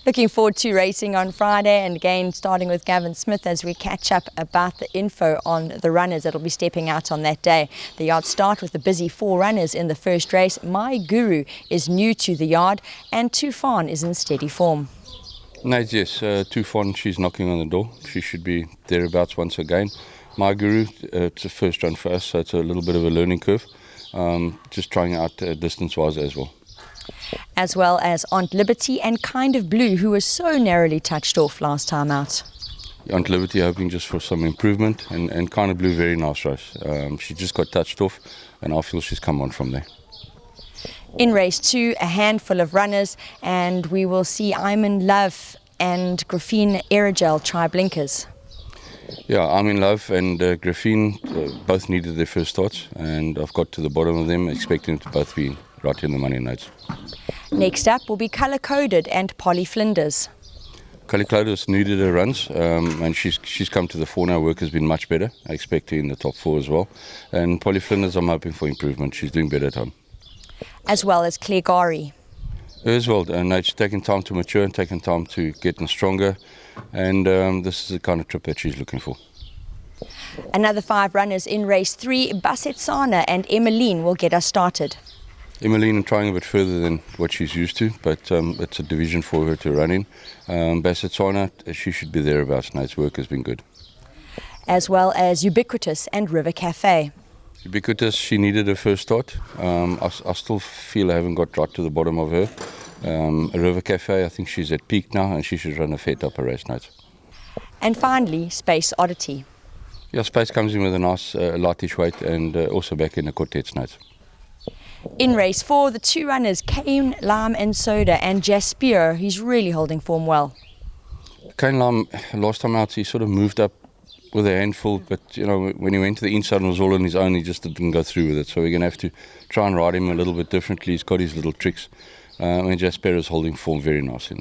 Looking forward to racing on Friday, and again starting with Gavin Smith as we catch up about the info on the runners that will be stepping out on that day. The yard start with the busy 4 runners in the first race. My Guru is new to the yard and Tufan is in steady form. Nice, yes. Tufan, she's knocking on the door. She should be thereabouts once again. My Guru, it's a first run for us, so it's a little bit of a learning curve. Just trying out distance-wise as well. As well as Aunt Liberty and Kind of Blue, who was so narrowly touched off last time out. Aunt Liberty hoping just for some improvement, and Kind of Blue, very nice race. She just got touched off, and I feel she's come on from there. In race 2, a handful of runners, and we will see I'm in Love and Graphene Aerogel try blinkers. Yeah, I'm in Love and Graphene both needed their first starts, and I've got to the bottom of them, expecting them to both be right in the money notes. Next up will be Colour Coded and Polly Flinders. Colour Coded needed her runs, and she's come to the fore now. Work has been much better. I expect her in the top 4 as well. And Polly Flinders, I'm hoping for improvement. She's doing better at home. As well as Claire Gari. Her as well, and it's taken time to mature and taken time to get stronger. And this is the kind of trip that she's looking for. Another 5 runners in race 3. Basetsana and Emmeline will get us started. Emmeline trying a bit further than what she's used to, but it's a division for her to run in. Basetsana, she should be thereabouts. Night's work has been good. As well as Ubiquitous and River Cafe. Ubiquitous, she needed her first start. I still feel I haven't got right to the bottom of her. River Cafe, I think she's at peak now, and she should run a fair upper race night. And finally, Space Oddity. Yeah, Space comes in with a nice lightish weight, and also back in the quartet night. In race 4, the 2 runners, Kane, Lime and Soda, and Jaspier, he's really holding form well. Kane Lime, last time out, he sort of moved up with a handful, but you know, when he went to the inside and was all on his own, he just didn't go through with it. So we're going to have to try and ride him a little bit differently. He's got his little tricks. And Jaspier is holding form very nicely.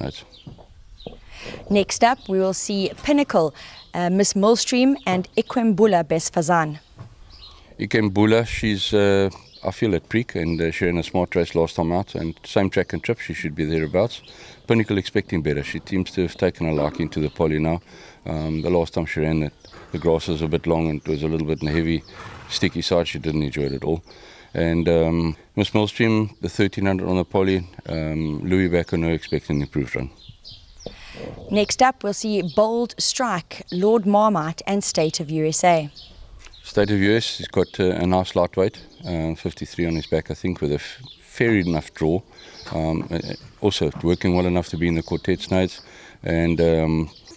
Next up, we will see Pinnacle, Miss Millstream and Ikwembula Besfazan. Ikwembula, she's I feel at Preek, and she ran a smart race last time out, and same track and trip, she should be thereabouts. Pinnacle expecting better. She seems to have taken a liking to the poly now. The last time she ran it, the grass was a bit long and it was a little bit in the heavy, sticky side. She didn't enjoy it at all. And Miss Millstream, the 1300 on the poly, Louis back on her, expecting an improved run. Next up, we'll see Bold Strike, Lord Marmite and State of USA. State of US, he's got a nice lightweight, 53 on his back, I think, with a fair enough draw. Also working well enough to be in the quartet nights. And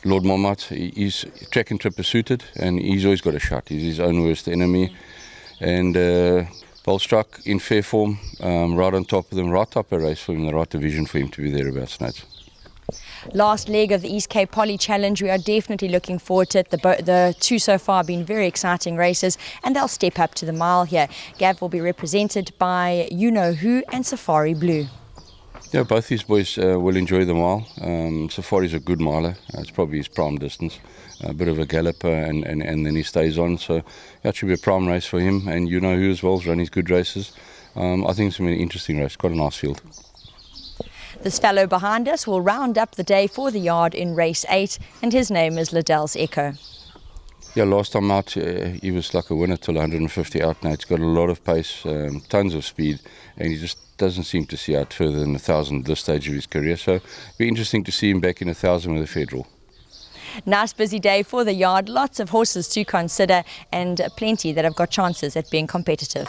Lord Marmite, he's track and trip is suited, and he's always got a shot. He's his own worst enemy. And Bold Strike in fair form, right on top of them, right up a race for him, the right division for him to be thereabouts nights. Last leg of the East Cape Poly Challenge. We are definitely looking forward to it. The 2 so far have been very exciting races, and they'll step up to the mile here. Gav will be represented by You Know Who and Safari Blue. Yeah, both these boys will enjoy the mile. Safari's a good miler. It's probably his prime distance. A bit of a galloper, and then he stays on. So that should be a prime race for him. And You Know Who as well is running his good races. I think it's going to be an interesting race. Quite a nice field. This fellow behind us will round up the day for the yard in race 8, and his name is Liddell's Echo. Yeah, last time out he was like a winner till 150 out now. He's got a lot of pace, tons of speed, and he just doesn't seem to see out further than 1,000 at this stage of his career. So it'll be interesting to see him back in 1,000 with a fair draw. Nice busy day for the yard, lots of horses to consider and plenty that have got chances at being competitive.